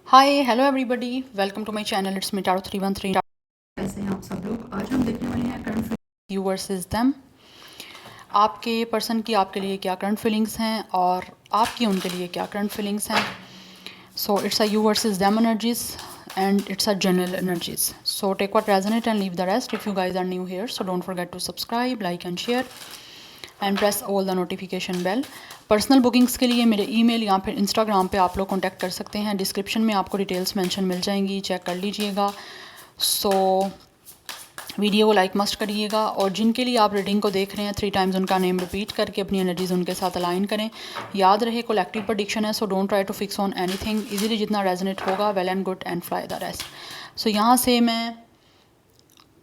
Hi hello everybody, welcome to my channel. It's me tarot 313। कैसे हैं आप सब लोग। आज हम देखने वाले हैं करंट यू वर्सेस देम। आपके पर्सन की आपके लिए क्या करंट फीलिंग्स हैं और आपकी उनके लिए क्या करंट फीलिंग्स हैं। So it's a you versus them energies and it's a general energies. So take what resonate and leave the rest. If you guys are new here so don't forget to subscribe, like and share and press all the notification bell. Personal bookings के लिए मेरे email या फिर Instagram पे आप लोग contact कर सकते हैं। डिस्क्रिप्शन में आपको डिटेल्स मेंशन मिल जाएंगी, चेक कर लीजिएगा। सो वीडियो को लाइक मस्ट करिएगा और जिनके लिए आप रीडिंग को देख रहे हैं 3 टाइम्स उनका नेम रिपीट करके अपनी एनर्जीज उनके साथ अलाइन करें। याद रहे कलेक्टिव प्रेडिक्शन है, so don't try to fix on anything. Easily जितना रेजोनेट होगा well and good and fly the rest. So यहाँ से मैं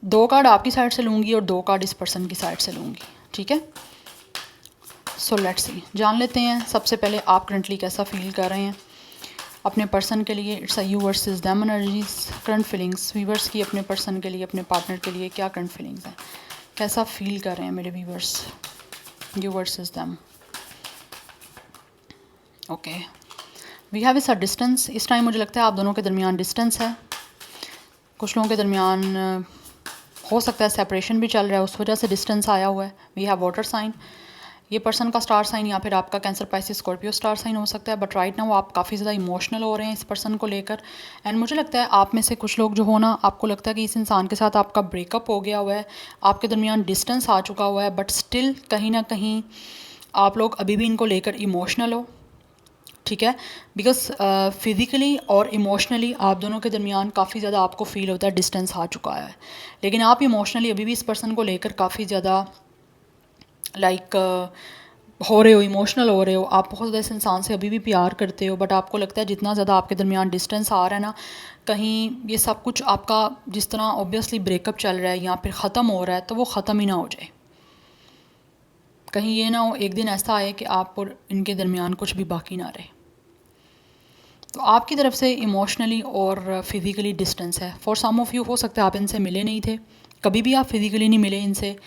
2 कार्ड आपकी साइड से लूँगी और 2 कार्ड इस पर्सन की साइड से लूँगी, ठीक है। सो लेट्स सी, जान लेते हैं सबसे पहले आप करंटली कैसा फील कर रहे हैं अपने पर्सन के लिए। It's a you versus them energies. Current feelings viewers की अपने पर्सन के लिए, अपने पार्टनर के लिए क्या करंट फीलिंग्स हैं, कैसा फील कर रहे हैं मेरे viewers. You versus them. Okay, we have is a distance. इस टाइम मुझे लगता है आप दोनों के दरमियान डिस्टेंस है। कुछ लोगों के दरमियान हो सकता है सेपरेशन भी चल रहा है, उस वजह से डिस्टेंस आया हुआ है। We have water sign. ये पर्सन का स्टार साइन या फिर आपका cancer, Pisces, Scorpio star sign हो सकता है। बट राइट नाउ आप काफ़ी ज़्यादा इमोशनल हो रहे हैं इस पर्सन को लेकर। एंड मुझे लगता है आप में से कुछ लोग जो हो ना, आपको लगता है कि इस इंसान के साथ आपका ब्रेकअप हो गया हुआ है, आपके दरमियान डिस्टेंस आ चुका हुआ है, बट स्टिल कहीं ना कहीं आप लोग अभी भी इनको लेकर इमोशनल हो, ठीक है। बिकॉज फिज़िकली और इमोशनली आप दोनों के दरमियान काफ़ी ज़्यादा आपको फील होता है डिस्टेंस आ चुका है, लेकिन आप इमोशनली अभी भी इस पर्सन को लेकर काफ़ी ज़्यादा लाइक हो रहे हो, इमोशनल हो रहे हो। आप बहुत ज़्यादा इस इंसान से अभी भी प्यार करते हो, बट आपको लगता है जितना ज़्यादा आपके दरमियान डिस्टेंस आ रहा है ना, कहीं ये सब कुछ आपका जिस तरह ऑब्वियसली ब्रेकअप चल रहा है या फिर ख़त्म हो रहा है, तो वो ख़त्म ही ना हो जाए। कहीं ये ना हो एक दिन ऐसा आए कि आप और इनके दरमियान कुछ भी बाकी ना रहे। तो आपकी तरफ से इमोशनली और फिज़िकली डिस्टेंस है। फॉर सम ऑफ़ यू हो सकता है आप इनसे मिले नहीं थे, कभी भी आप फिज़िकली नहीं मिले इनसे,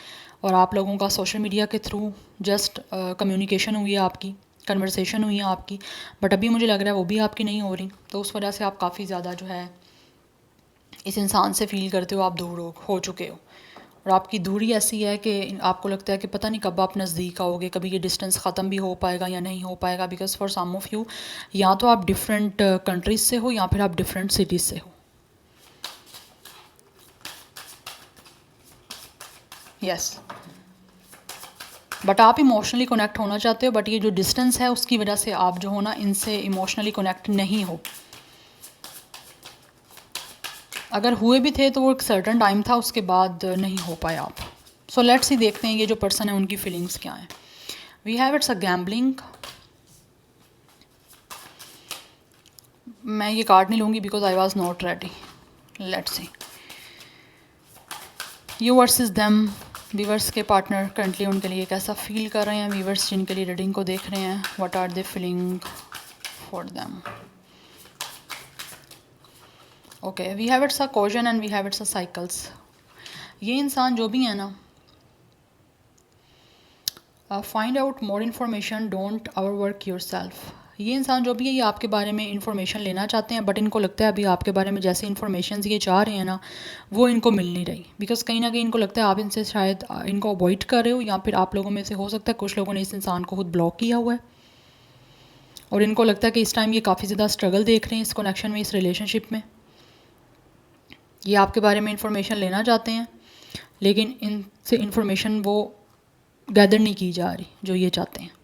और आप लोगों का सोशल मीडिया के थ्रू जस्ट कम्युनिकेशन हुई है, आपकी कन्वर्सेशन हुई है आपकी, बट अभी मुझे लग रहा है वो भी आपकी नहीं हो रही। तो उस वजह से आप काफ़ी ज़्यादा जो है इस इंसान से फील करते हो आप दूर हो चुके हो। और आपकी दूरी ऐसी है कि आपको लगता है कि पता नहीं कब आप नज़दीक आओगे, कभी ये डिस्टेंस ख़त्म भी हो पाएगा या नहीं हो पाएगा। Because for some of you या तो आप डिफरेंट कंट्रीज से हो या फिर आप डिफरेंट सिटीज़ से हो। यस, बट आप इमोशनली कनेक्ट होना चाहते हो, बट ये जो डिस्टेंस है उसकी वजह से आप जो हो ना इनसे इमोशनली कनेक्ट नहीं हो। अगर हुए भी थे तो वो एक सर्टन टाइम था, उसके बाद नहीं हो पाए आप। सो लेट्स ही देखते हैं ये जो पर्सन है उनकी फीलिंग्स क्या हैं। We have it's a gambling. मैं ये कार्ड नहीं लूँगी because I was not ready. Let's see, you versus them. Viewers के पार्टनर करंटली उनके लिए कैसा फील कर रहे हैं। वीवर्स जिनके लिए रीडिंग को देख रहे हैं, what are they feeling for them. Okay, we have it's a cousin and we have it's a cycles. ये इंसान जो भी है ना, find out more information, don't overwork yourself. ये इंसान जो भी है ये आपके बारे में इंफॉर्मेशन लेना चाहते हैं, बट इनको लगता है अभी आपके बारे में जैसे इन्फॉर्मेशन ये चाह रहे हैं ना, वो इनको मिल नहीं रही। बिकॉज कहीं ना कहीं इनको लगता है आप इनसे शायद इनको अवॉइड कर रहे हो, या फिर आप लोगों में से हो सकता है कुछ लोगों ने इस इंसान को खुद ब्लॉक किया हुआ है, और इनको लगता है कि इस टाइम ये काफ़ी ज़्यादा स्ट्रगल देख रहे हैं इस कनेक्शन में, इस रिलेशनशिप में। ये आपके बारे में इंफॉर्मेशन लेना चाहते हैं, लेकिन इनसे इंफॉर्मेशन वो गैदर नहीं की जा रही जो ये चाहते हैं।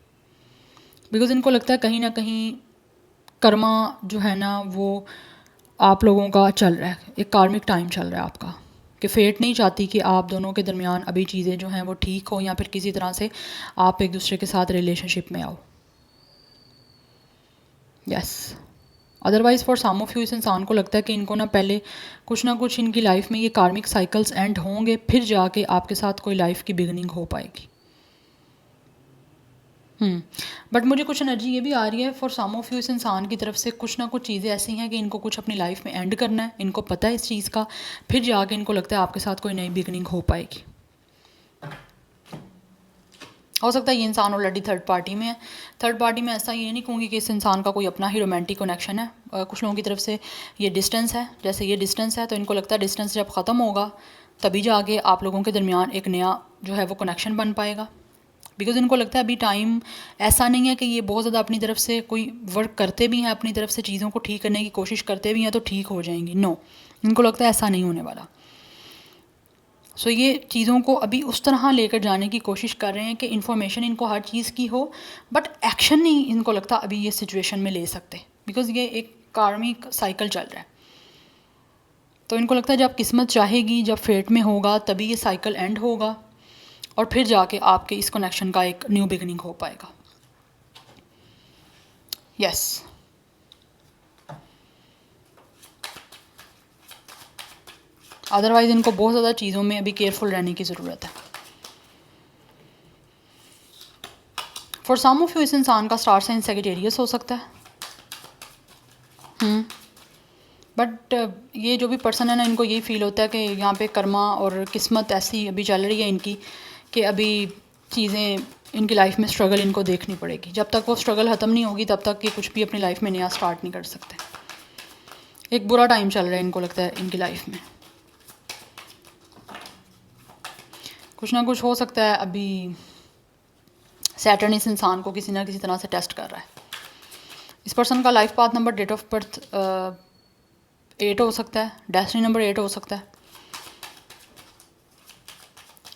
बिकॉज इनको लगता है कहीं ना कहीं कर्मा जो है ना वो आप लोगों का चल रहा है, एक कार्मिक टाइम चल रहा है आपका, कि फेट नहीं चाहती कि आप दोनों के दरमियान अभी चीज़ें जो हैं वो ठीक हो, या फिर किसी तरह से आप एक दूसरे के साथ रिलेशनशिप में आओ। Yes, otherwise for some of you इस इंसान को लगता है कि इनको ना पहले कुछ ना कुछ इनकी लाइफ में ये कार्मिक साइकिल्स एंड होंगे, फिर जाके आपके साथ कोई लाइफ की बिगनिंग हो पाएगी। बट मुझे कुछ एनर्जी ये भी आ रही है फॉर सम ऑफ यू इस इंसान की तरफ से कुछ ना कुछ चीज़ें ऐसी हैं कि इनको कुछ अपनी लाइफ में एंड करना है, इनको पता है इस चीज़ का, फिर जाके इनको लगता है आपके साथ कोई नई बिगनिंग हो पाएगी। हो सकता है ये इंसान ऑलरेडी थर्ड पार्टी में है। थर्ड पार्टी में ऐसा ये नहीं कहूँगी कि इस इंसान का कोई अपना ही रोमांटिक कनेक्शन है। कुछ लोगों की तरफ से ये डिस्टेंस है, जैसे ये डिस्टेंस है तो इनको लगता है डिस्टेंस जब ख़त्म होगा तभी जाके आप लोगों के दरमियान एक नया जो है वो कनेक्शन बन पाएगा। बिकॉज़ इनको लगता है अभी टाइम ऐसा नहीं है कि ये बहुत ज़्यादा अपनी तरफ से कोई वर्क करते भी हैं, अपनी तरफ से चीज़ों को ठीक करने की कोशिश करते भी हैं तो ठीक हो जाएंगी। नो, इनको लगता है ऐसा नहीं होने वाला। सो ये चीज़ों को अभी उस तरह लेकर जाने की कोशिश कर रहे हैं कि इन्फॉर्मेशन इनको हर चीज़ की हो, बट एक्शन नहीं इनको लगता अभी ये सिचुएशन में ले सकते, बिकॉज़ ये एक कार्मिक साइकिल चल रहा है। तो इनको लगता है जब किस्मत चाहेगी, जब फेट में होगा तभी ये साइकिल एंड होगा और फिर जाके आपके इस कनेक्शन का एक न्यू बिगिनिंग हो पाएगा। यस, अदरवाइज़ इनको बहुत ज़्यादा चीज़ों में अभी केयरफुल रहने की ज़रूरत है। फॉर सम ऑफ यू इस इंसान का स्टार साइन सेजिटेरियस हो सकता है। बट ये जो भी पर्सन है ना, इनको यही फील होता है कि यहाँ पे कर्मा और किस्मत ऐसी अभी चल रही है इनकी कि अभी चीज़ें इनकी लाइफ में स्ट्रगल इनको देखनी पड़ेगी। जब तक वो स्ट्रगल ख़त्म नहीं होगी तब तक ये कुछ भी अपनी लाइफ में नया स्टार्ट नहीं कर सकते। एक बुरा टाइम चल रहा है इनको लगता है इनकी लाइफ में। कुछ ना कुछ हो सकता है अभी सैटर्न इस इंसान को किसी ना किसी तरह से टेस्ट कर रहा है। इस पर्सन का life path number, date of birth 8 हो सकता है, डेस्टिनी नंबर 8 हो सकता है।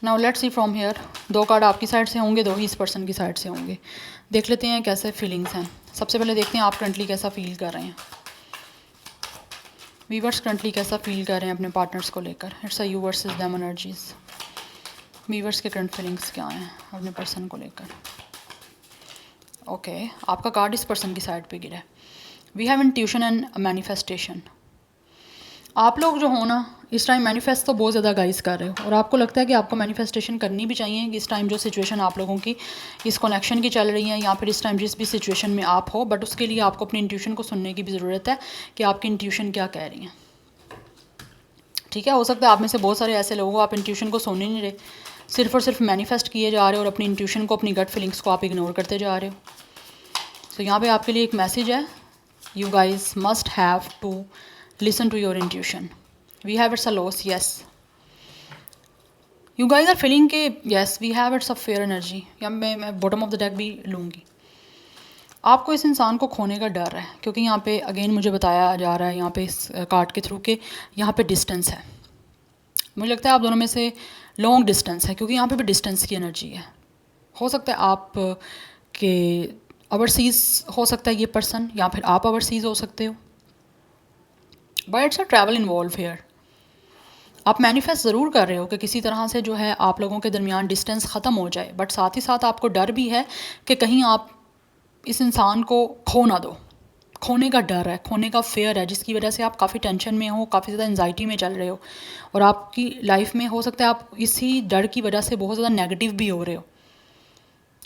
Now let's see from here. 2 card आपकी साइड से होंगे, 2 ही इस पर्सन की साइड से होंगे। देख लेते हैं कैसे फीलिंग्स हैं। सबसे पहले देखते हैं आप करंटली कैसा फील कर रहे हैं। वीवर्स करंटली कैसा फील कर रहे हैं अपने पार्टनर्स को लेकर। It's a you versus them energies. Viewers के करंट फीलिंग्स क्या हैं अपने पर्सन को लेकर। ओके, आपका कार्ड इस पर्सन की साइड पे गिरा है। We have intuition and manifestation. आप लोग जो हो ना इस टाइम मैनिफेस्ट तो बहुत ज़्यादा गाइस कर रहे हो और आपको लगता है कि आपको मैनिफेस्टेशन करनी भी चाहिए कि इस टाइम जो सिचुएशन आप लोगों की इस कनेक्शन की चल रही है या फिर इस टाइम जिस भी सिचुएशन में आप हो, बट उसके लिए आपको अपनी इंट्यूशन को सुनने की भी ज़रूरत है कि आपकी इंट्यूशन क्या कह रही है। ठीक है, हो सकता है आप में से बहुत सारे ऐसे लोग हो आप इंट्यूशन को सुन ही नहीं रहे, सिर्फ और सिर्फ मैनिफेस्ट किए जा रहे हो और अपनी इंट्यूशन को, अपनी गट फीलिंग्स को आप इग्नोर करते जा रहे हो। तो यहाँ पे आपके लिए एक मैसेज है, you guys must have to listen to your intuition. We have it's a loss, yes you guys are feeling के yes we have it's a fair energy. या मैं बॉटम ऑफ द डेक भी लूँगी। आपको इस इंसान को खोने का डर है क्योंकि यहाँ पे अगेन मुझे बताया जा रहा है यहाँ पे इस कार्ड के थ्रू के यहाँ पे डिस्टेंस है। मुझे लगता है आप दोनों में से लॉन्ग डिस्टेंस है क्योंकि यहाँ पे भी डिस्टेंस की एनर्जी है। हो सकता है आप के ओवरसीज़ हो सकता है ये पर्सन, या फिर आप ओवरसीज़ हो सकते हो, but it's a travel involve here. आप मैनिफेस्ट ज़रूर कर रहे हो कि किसी तरह से जो है आप लोगों के दरमियान डिस्टेंस ख़त्म हो जाए, बट साथ ही साथ आपको डर भी है कि कहीं आप इस इंसान को खो ना दो। खोने का डर है, खोने का फेयर है, जिसकी वजह से आप काफ़ी टेंशन में हो, काफ़ी ज़्यादा एंजाइटी में चल रहे हो और आपकी लाइफ में हो सकता है आप इसी डर की वजह से बहुत ज़्यादा नेगेटिव भी हो रहे हो।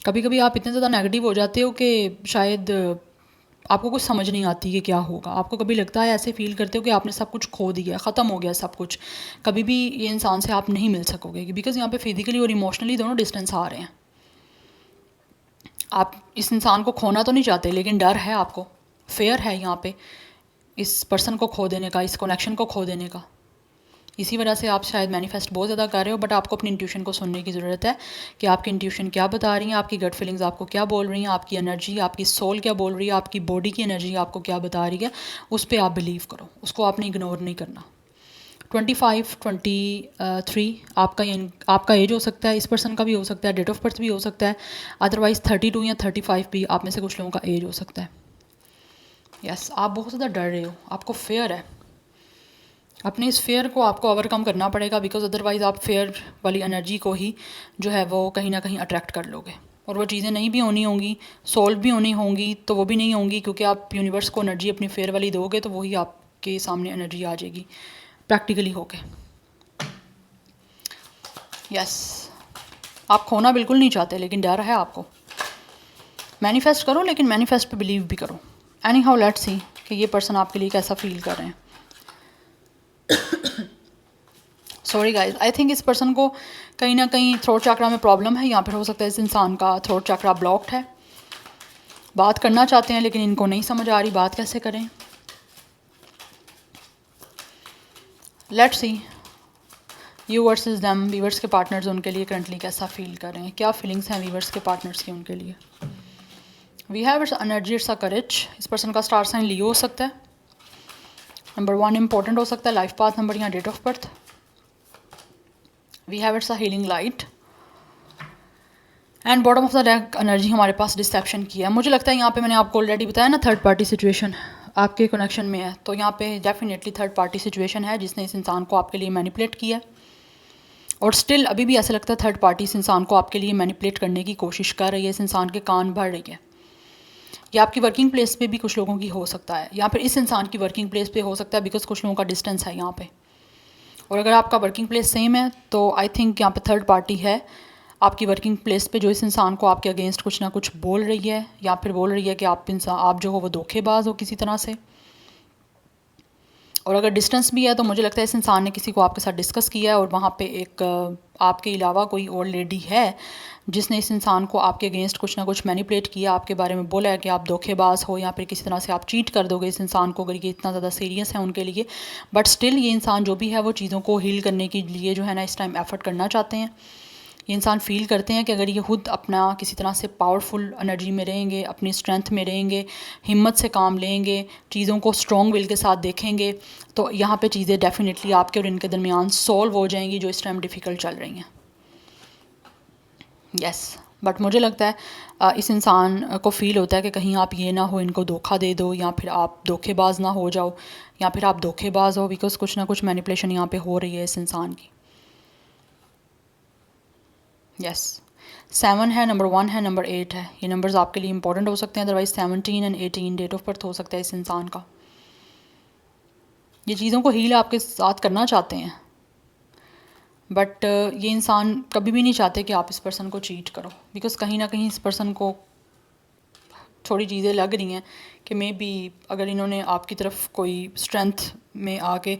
कभी कभी आप इतने ज़्यादा नेगेटिव हो जाते हो कि शायद आपको कुछ समझ नहीं आती कि क्या होगा। आपको कभी लगता है, ऐसे फील करते हो कि आपने सब कुछ खो दिया, ख़त्म हो गया सब कुछ, कभी भी ये इंसान से आप नहीं मिल सकोगे बिकॉज़ यहाँ पे फिजिकली और इमोशनली दोनों डिस्टेंस आ रहे हैं। आप इस इंसान को खोना तो नहीं चाहते लेकिन डर है आपको, फेयर है यहाँ पे इस पर्सन को खो देने का, इस कनेक्शन को खो देने का। इसी वजह से आप शायद मैनिफेस्ट बहुत ज़्यादा कर रहे हो, बट आपको अपनी इंट्यूशन को सुनने की ज़रूरत है कि आपकी इंट्यूशन क्या बता रही है, आपकी गट फीलिंग्स आपको क्या बोल रही हैं, आपकी एनर्जी, आपकी सोल क्या बोल रही है, आपकी बॉडी की एनर्जी आपको क्या बता रही है, उस पर आप बिलीव करो, उसको आपने इग्नोर नहीं करना। 25, 23 आपका एज हो सकता है, इस पर्सन का भी हो सकता है, डेट ऑफ बर्थ भी हो सकता है, अदरवाइज़ 32 या 35 भी आप में से कुछ लोगों का एज हो सकता है। यस, आप बहुत ज़्यादा डर रहे हो, आपको फेयर है। अपने इस फेयर को आपको ओवरकम करना पड़ेगा बिकॉज अदरवाइज़ आप फेयर वाली एनर्जी को ही जो है वो कहीं ना कहीं अट्रैक्ट कर लोगे और वो चीज़ें नहीं भी होनी होंगी, सोल्व भी होनी होंगी तो वो भी नहीं होंगी क्योंकि आप यूनिवर्स को एनर्जी अपनी फेयर वाली दोगे तो वही आपके सामने एनर्जी आ जाएगी प्रैक्टिकली होके। यस, आप खोना बिल्कुल नहीं चाहते लेकिन डर है आपको। मैनिफेस्ट करो लेकिन मैनिफेस्ट पे बिलीव भी करो। एनी हाउ लेट्स सी कि ये पर्सन आपके लिए कैसा फील कर रहे हैं। सॉरी गाइज, आई थिंक इस पर्सन को कहीं ना कहीं थ्रोट चक्रा में प्रॉब्लम है, या फिर हो सकता है इस इंसान का थ्रोट चक्रा ब्लॉक्ड है। बात करना चाहते हैं लेकिन इनको नहीं समझ आ रही बात कैसे करें। Let's see you versus them, viewers के पार्टनर्स उनके लिए करंटली कैसा फील कर रहे हैं, क्या फीलिंग्स हैं वीवर्स के पार्टनर्स की उनके लिए। We have it's energy, it's a courage. इस पर्सन का स्टार साइन लियो हो सकता है। नंबर 1 इंपॉर्टेंट हो सकता है, लाइफ पाथ नंबर या date of birth. We have it's a healing light and bottom of the deck energy हमारे पास डिसेप्शन की है। मुझे लगता है यहाँ पे मैंने आपको ऑलरेडी बताया ना, थर्ड पार्टी सिचुएशन आपके कनेक्शन में है, तो यहाँ पे डेफिनेटली थर्ड पार्टी सिचुएशन है जिसने इस इंसान को आपके लिए मैनिपुलेट किया है। और स्टिल अभी भी ऐसा लगता है थर्ड पार्टी इस इंसान को आपके लिए मैनिपुलेट करने की कोशिश कर रही है, इस इंसान के कान भर रही है। या आपकी वर्किंग प्लेस पे भी कुछ लोगों की हो सकता है, या फिर इस इंसान की वर्किंग प्लेस पे हो सकता है, बिकॉज कुछ लोगों का डिस्टेंस है यहाँ पे। और अगर आपका वर्किंग प्लेस सेम है तो आई थिंक यहाँ पे थर्ड पार्टी है आपकी वर्किंग प्लेस पे जो इस इंसान को आपके अगेंस्ट कुछ ना कुछ बोल रही है, या फिर बोल रही है कि आप जो हो वो धोखेबाज हो किसी तरह से। और अगर डिस्टेंस भी है तो मुझे लगता है इस इंसान ने किसी को आपके साथ डिस्कस किया है और वहाँ पे एक आपके अलावा कोई और लेडी है जिसने इस इंसान को आपके अगेंस्ट कुछ ना कुछ मैनिपुलेट किया, आपके बारे में बोला है कि आप धोखेबाज हो या फिर किसी तरह से आप चीट कर दोगे इस इंसान को, अगर ये इतना ज़्यादा सीरियस है उनके लिए। बट स्टिल ये इंसान जो भी है वो चीज़ों को हील करने के लिए जो है ना इस टाइम एफर्ट करना चाहते हैं। ये इंसान फील करते हैं कि अगर ये खुद अपना किसी तरह से पावरफुल एनर्जी में रहेंगे, अपनी स्ट्रेंथ में रहेंगे, हिम्मत से काम लेंगे, चीज़ों को स्ट्रॉन्ग विल के साथ देखेंगे, तो यहाँ पे चीज़ें डेफिनेटली आपके और इनके दरमियान सॉल्व हो जाएंगी जो इस टाइम डिफ़िकल्ट चल रही हैं। यस, बट मुझे लगता है इस इंसान को फील होता है कि कहीं आप ये ना हो इनको धोखा दे दो, या फिर आप धोखेबाज ना हो जाओ, या फिर आप धोखेबाज हो, बिकॉज कुछ ना कुछ मैनिपुलेशन यहाँ पे हो रही है इस इंसान की। यस, 7 है, नंबर 1 है, नंबर 8 है। ये नंबर्स आपके लिए इंपॉर्टेंट हो सकते हैं, otherwise 17 and 18 date of birth हो सकता है इस इंसान का। ये चीज़ों को हील आपके साथ करना चाहते हैं, बट ये इंसान कभी भी नहीं चाहते कि आप इस पर्सन को चीट करो, बिकॉज कहीं ना कहीं इस पर्सन को थोड़ी चीज़ें लग रही हैं कि मे बी अगर इन्होंने आपकी तरफ कोई स्ट्रेंथ में आके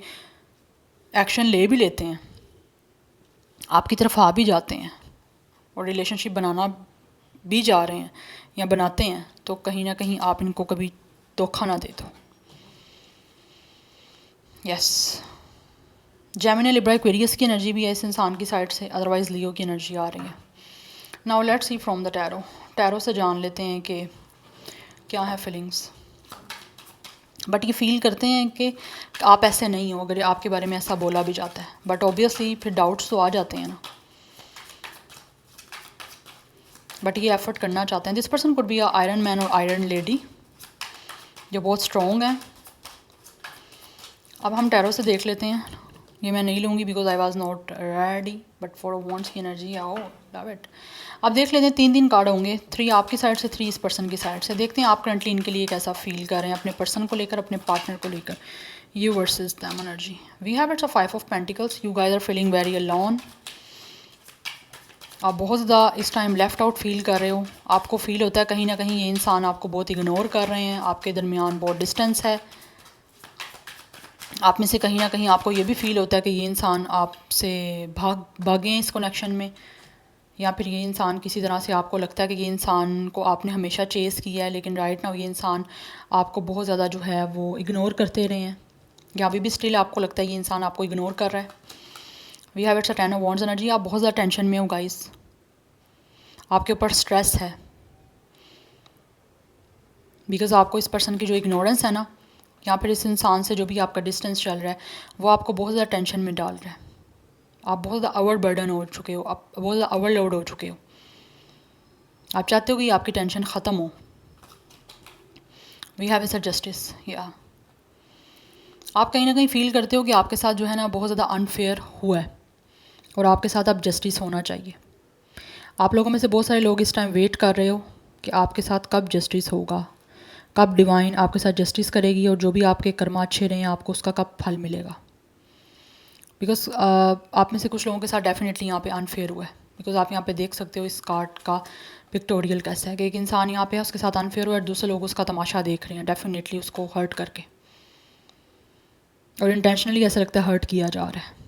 एक्शन ले भी लेते हैं, आपकी तरफ आ भी जाते हैं और रिलेशनशिप बनाना भी जा रहे हैं या बनाते हैं, तो कहीं ना कहीं आप इनको कभी धोखा ना दे दो। यस, जेमिनी, लिब्रा, एक्वेरियस की एनर्जी भी है इस इंसान की साइड से, अदरवाइज लियो की एनर्जी आ रही है। Now let's see from the tarot. Tarot से जान लेते हैं कि क्या है फीलिंग्स। बट ये फील करते हैं कि आप ऐसे नहीं हो अगर आपके बारे में ऐसा बोला भी जाता है, बट ऑब्वियसली फिर डाउट्स तो आ जाते हैं ना। बट ये एफर्ट करना चाहते हैं। This person could be a iron man और आयरन लेडी जो बहुत स्ट्रॉन्ग है। अब हम टैरो से देख लेते हैं। ये मैं नहीं लूँगी because I was not ready, but for wants की एनर्जी आओ लव इट। अब देख लेते हैं, 3 कार्ड होंगे, 3 आपकी साइड से, 3 इस पर्सन की साइड से। देखते हैं आप करंटली इनके लिए कैसा फील कर रहे हैं, अपने पर्सन को लेकर, अपने पार्टनर को लेकर। You versus them energy. We have it's a 5 of pentacles. You guys are feeling very alone. आप बहुत ज़्यादा इस टाइम लेफ़्ट आउट फील कर रहे हो। आपको फील होता है कहीं ना कहीं ये इंसान आपको बहुत इग्नोर कर रहे हैं, आपके दरमियान बहुत डिस्टेंस है। आप में से कहीं ना कहीं आपको ये भी फील होता है कि ये इंसान आपसे भागे हैं इस कनेक्शन में, या फिर ये इंसान किसी तरह से आपको लगता है कि ये इंसान को आपने हमेशा चेस किया है, लेकिन राइट नाउ ये इंसान आपको बहुत ज़्यादा जो है वो इग्नोर करते रहे हैं, या अभी भी स्टिल आपको लगता है ये इंसान आपको इग्नोर कर रहा है। We have it's a 10 of wands energy. आप बहुत ज़्यादा टेंशन में हो गाइस, आपके ऊपर स्ट्रेस है, बिकॉज आपको इस पर्सन की जो इग्नोरेंस है ना, या फिर इस इंसान से जो भी आपका डिस्टेंस चल रहा है, वो आपको बहुत ज़्यादा टेंशन में डाल रहा है। आप बहुत ज़्यादा ओवर बर्डन हो चुके हो, आप बहुत ज़्यादा ओवरलोड हो चुके हो। आप चाहते हो कि आपकी टेंशन ख़त्म हो। We have it's a justice. या आप कहीं ना कहीं फील करते हो कि आपके साथ जो है ना बहुत ज़्यादा अनफेयर हुआ है, और आपके साथ अब जस्टिस होना चाहिए। आप लोगों में से बहुत सारे लोग इस टाइम वेट कर रहे हो कि आपके साथ कब जस्टिस होगा, कब डिवाइन आपके साथ जस्टिस करेगी, और जो भी आपके कर्म अच्छे रहे हैं आपको उसका कब फल मिलेगा। बिकॉज आप में से कुछ लोगों के साथ डेफिनेटली यहाँ पे अनफेयर हुआ है, बिकॉज आप यहाँ पे देख सकते हो इस कार्ड का पिक्टोरियल कैसा है कि एक इंसान यहाँ पे है, उसके साथ अनफेयर हुआ है, दूसरे लोग उसका तमाशा देख रहे हैं डेफिनेटली उसको हर्ट करके, और इंटेंशनली ऐसा लगता है हर्ट किया जा रहा है।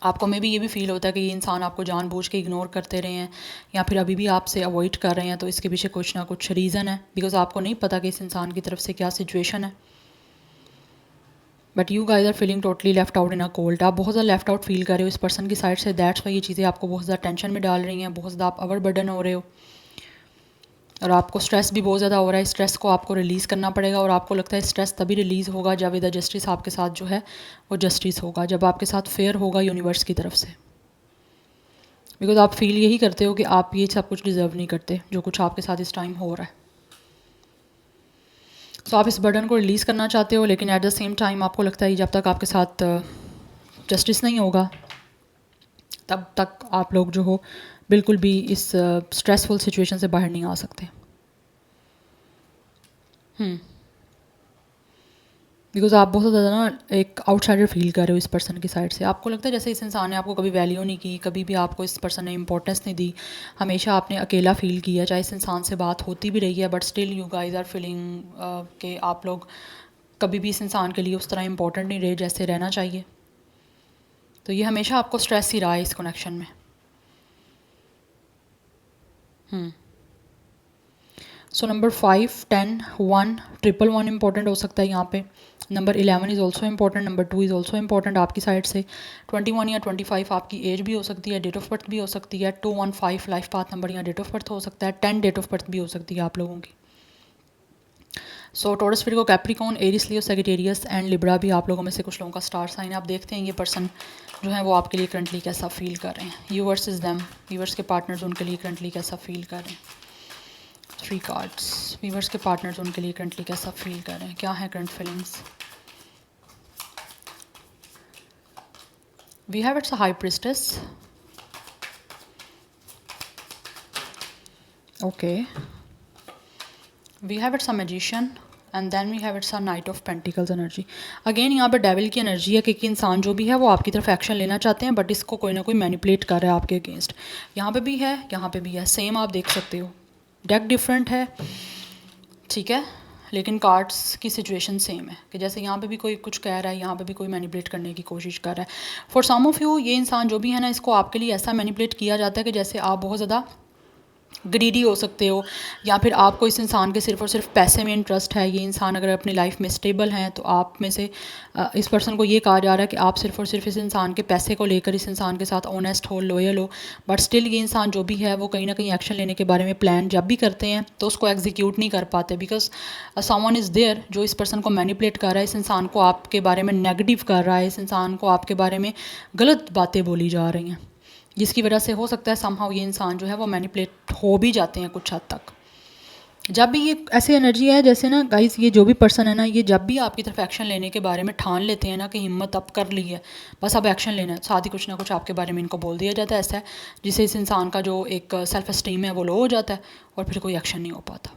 आपको में भी ये भी फ़ील होता है कि ये इंसान आपको जानबूझ के इग्नोर करते रहे हैं या फिर अभी भी आपसे अवॉइड कर रहे हैं, तो इसके पीछे कुछ ना कुछ रीज़न है, बिकॉज आपको नहीं पता कि इस इंसान की तरफ से क्या सिचुएशन है। But you guys are feeling totally left out in a cold. आप बहुत ज़्यादा लेफ्ट आउट फील कर रहे हो इस पर्सन की साइड से। दैट्स वाई ये चीज़ें आपको बहुत ज़्यादा टेंशन में डाल रही हैं, बहुत ज़्यादा आप ओवरबर्डन हो रहे हो और आपको स्ट्रेस भी बहुत ज़्यादा हो रहा है। स्ट्रेस को आपको रिलीज़ करना पड़ेगा और आपको लगता है स्ट्रेस तभी रिलीज़ होगा जब विद जस्टिस आपके साथ जो है वो जस्टिस होगा, जब आपके साथ फेयर होगा यूनिवर्स की तरफ से। बिकॉज आप फील यही करते हो कि आप ये सब कुछ डिज़र्व नहीं करते जो कुछ आपके साथ इस टाइम हो रहा है। तो आप इस बर्डन को रिलीज़ करना चाहते हो, लेकिन एट द सेम टाइम आपको लगता है जब तक आपके साथ जस्टिस नहीं होगा तब तक आप लोग जो हो बिल्कुल भी इस स्ट्रेसफुल सिचुएशन से बाहर नहीं आ सकते। बिकॉज आप बहुत ज़्यादा ना एक आउटसाइडर फील कर रहे हो इस पर्सन की साइड से। आपको लगता है जैसे इस इंसान ने आपको कभी वैल्यू नहीं की, कभी भी आपको इस पर्सन ने इंपॉर्टेंस नहीं दी, हमेशा आपने अकेला फील किया, चाहे इस इंसान से बात होती भी रही है, but still you guys are feeling कि आप लोग कभी भी इस इंसान के लिए उस तरह इंपॉर्टेंट नहीं रहे जैसे रहना चाहिए। तो ये हमेशा आपको स्ट्रेस ही रहा है इस कनेक्शन में। सो नंबर 5, 10, 1, 111 इंपॉर्टेंट हो सकता है यहाँ पे। Number 11 is also important, number 2 is also important आपकी साइड से। 21 या 25 आपकी एज भी हो सकती है, डेट ऑफ बर्थ भी हो सकती है। 215 लाइफ पाथ नंबर या डेट ऑफ बर्थ हो सकता है। 10 डेट ऑफ बर्थ भी हो सकती है आप लोगों की। So Taurus, Virgo, Capricorn, Aries, Leo, Sagittarius and Libra भी आप लोगों में से कुछ लोगों का स्टार साइन है। आप देखते हैं ये पर्सन जो है वो आपके लिए करंटली कैसा फील कर रहे हैं। यू वर्सेस देम, व्यूअर्स के पार्टनर्स उनके लिए करंटली कैसा फील कर रहे हैं। 3 कार्ड्स, व्यूअर्स के पार्टनर्स उनके लिए करंटली कैसा फील कर रहे हैं, क्या है current feelings. We have it's a high priestess, okay, we have it's a magician and then we have it's a knight of pentacles energy. Again यहाँ पे डेविल की एनर्जी है कि इंसान जो भी है वो आपकी तरफ एक्शन लेना चाहते हैं, बट इसको कोई ना कोई मैनिपुलेट कर रहा है आपके अगेंस्ट। यहाँ पे भी है, यहाँ पे भी है, सेम आप देख सकते हो। डेक डिफरेंट है, ठीक है, लेकिन कार्ड्स की सिचुएशन सेम है कि जैसे यहाँ पे भी कोई कुछ कह रहा है, यहाँ पे भी कोई मैनिपुलेट करने की कोशिश कर रहा है। फॉर सम ऑफ यू ये इंसान जो भी है ना, इसको आपके लिए ऐसा मैनिपुलेट किया जाता है कि जैसे आप बहुत ज़्यादा ग्रीडी हो सकते हो, या फिर आपको इस इंसान के सिर्फ और सिर्फ पैसे में इंटरेस्ट है। ये इंसान अगर अपनी लाइफ में स्टेबल हैं तो आप में से इस पर्सन को ये कहा जा रहा है कि आप सिर्फ और सिर्फ इस इंसान के पैसे को लेकर इस इंसान के साथ ऑनेस्ट हो, लॉयल हो, बट स्टिल ये इंसान जो भी है वो कहीं ना कहीं एक्शन लेने के बारे में प्लान जब भी करते हैं तो उसको एग्जीक्यूट नहीं कर पाते, बिकॉज समवन इज़ देयर जो इस पर्सन को मैनिपुलेट कर रहा है, इस इंसान को आपके बारे में नेगेटिव कर रहा है, इस इंसान को आपके बारे में गलत बातें बोली जा रही हैं, जिसकी वजह से हो सकता है समहाउ ये इंसान जो है वो मैनिपुलेट हो भी जाते हैं कुछ हद तक। जब भी ये ऐसी एनर्जी है जैसे ना गाइस, ये जो भी पर्सन है ना, ये जब भी आपकी तरफ एक्शन लेने के बारे में ठान लेते हैं ना कि हिम्मत अब कर ली है, बस अब एक्शन लेना है, साथ ही कुछ ना कुछ आपके बारे में इनको बोल दिया जाता है ऐसा है जिससे इस इंसान का जो एक सेल्फ इस्टीम है वो लो हो जाता है और फिर कोई एक्शन नहीं हो पाता।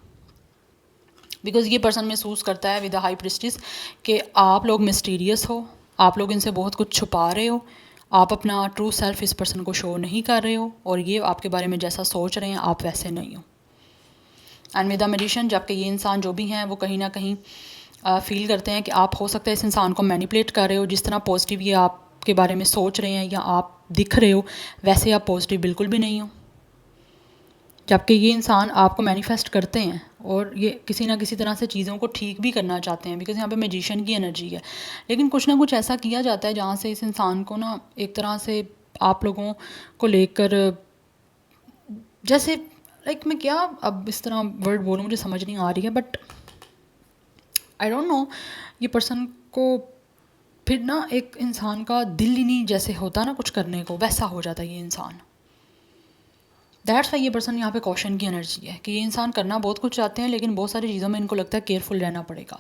बिकॉज ये पर्सन महसूस करता है विद हाई प्रिस्टिस कि आप लोग मिस्टीरियस हो, आप लोग इनसे बहुत कुछ छुपा रहे हो, आप अपना ट्रू सेल्फ इस पर्सन को शो नहीं कर रहे हो और ये आपके बारे में जैसा सोच रहे हैं आप वैसे नहीं हो। एंड विद द मैजिशियन, जबकि ये इंसान जो भी हैं वो कहीं ना कहीं फील करते हैं कि आप हो सकता है इस इंसान को मैनिपुलेट कर रहे हो, जिस तरह पॉजिटिव ये आपके बारे में सोच रहे हैं या आप दिख रहे हो वैसे आप पॉजिटिव बिल्कुल भी नहीं हो। जबकि ये इंसान आपको मैनिफेस्ट करते हैं और ये किसी ना किसी तरह से चीज़ों को ठीक भी करना चाहते हैं, बिकॉज यहाँ पे मैजिशियन की एनर्जी है। लेकिन कुछ ना कुछ ऐसा किया जाता है जहाँ से इस इंसान को ना एक तरह से आप लोगों को लेकर जैसे लाइक मैं क्या अब इस तरह वर्ड बोलूँ मुझे समझ नहीं आ रही है, बट आई डोंट नो, ये पर्सन को फिर ना एक इंसान का दिल ही नहीं जैसे होता ना कुछ करने को, वैसा हो जाता है ये इंसान। दैट्स वाई ये पर्सन यहाँ पे कॉशन की एनर्जी है कि ये इंसान करना बहुत कुछ चाहते हैं लेकिन बहुत सारी चीज़ों में इनको लगता है केयरफुल रहना पड़ेगा,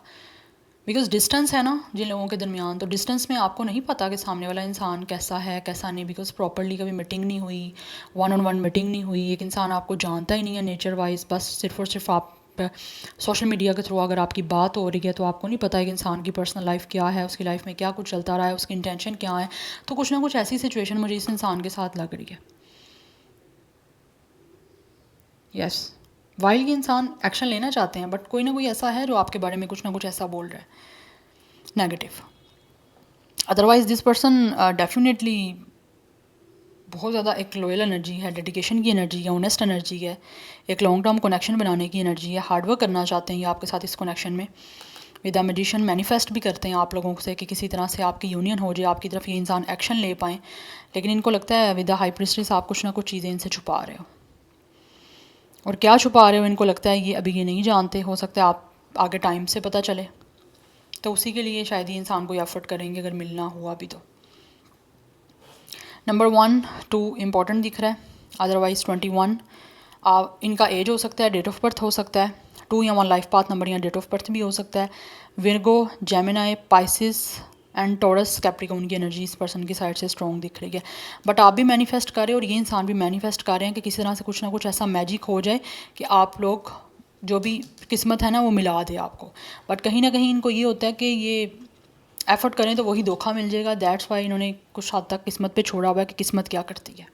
बिकॉज डिस्टेंस है ना जिन लोगों के दरमियान, तो डिस्टेंस में आपको नहीं पता कि सामने वाला इंसान कैसा है कैसा नहीं, बिकॉज प्रॉपरली कभी मीटिंग नहीं हुई, 1-on-1 मीटिंग नहीं हुई, एक इंसान आपको जानता ही नहीं है नेचर वाइज, बस सिर्फ और सिर्फ आप सोशल मीडिया के थ्रू अगर आपकी बात हो रही है तो आपको नहीं पता है कि इंसान की पर्सनल लाइफ क्या है, उसकी लाइफ में क्या कुछ चलता रहा है, उसकी इंटेंशन क्या है। तो कुछ ना कुछ ऐसी सिचुएशन मुझे इस इंसान के साथ लग रही है। यस, वाइल ये इंसान एक्शन लेना चाहते हैं बट कोई ना कोई ऐसा है जो आपके बारे में कुछ ना कुछ ऐसा बोल रहा है negative. Otherwise this person definitely बहुत ज़्यादा एक लॉयल एनर्जी है, डेडिकेशन की एनर्जी है, ऑनेस्ट एनर्जी है, एक लॉन्ग टर्म कनेक्शन बनाने की एनर्जी है, हार्डवर्क करना चाहते हैं ये आपके साथ इस कनेक्शन में। विद द मैजिशियन मैनिफेस्ट भी करते हैं आप लोगों से कि किसी तरह से आपकी यूनियन हो जाए, आपकी तरफ ये इंसान एक्शन ले पाएँ, लेकिन इनको लगता है विद द हाई प्रीस्टेस आप कुछ ना कुछ चीज़ें इनसे छुपा रहे हो, और क्या छुपा रहे हो इनको लगता है ये अभी ये नहीं जानते, हो सकता है आप आगे टाइम से पता चले, तो उसी के लिए शायद ये इंसान को एफर्ट करेंगे अगर मिलना हुआ भी तो। नंबर 1 2 इम्पॉर्टेंट दिख रहा है, अदरवाइज़ 21 इनका एज हो सकता है, डेट ऑफ बर्थ हो सकता है, 2 या 1 लाइफ पाथ नंबर या डेट ऑफ बर्थ भी हो सकता है। Virgo, Gemini, Pisces and taurus, Capricorn की एनर्जी इस पर्सन की साइड से स्ट्रॉन्ग दिख रही है। बट आप भी मैनिफेस्ट कर रहे हो और ये इंसान भी मैनिफेस्ट कर रहे हैं कि किसी तरह से कुछ ना कुछ ऐसा मैजिक हो जाए कि आप लोग जो भी किस्मत है ना वो मिला दे आपको। बट कहीं ना कहीं इनको ये होता है कि ये एफर्ट करें तो वही धोखा मिल जाएगा, दैट्स वाई इन्होंने कुछ हद तक किस्मत पे छोड़ा हुआ है कि किस्मत क्या करती है।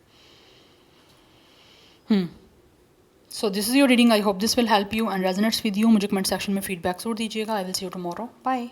So this is your reading, I hope this will help you and resonates with you. मुझे कमेंट सेक्शन में फीडबैक जरूर दीजिएगा। I will see you tomorrow, bye.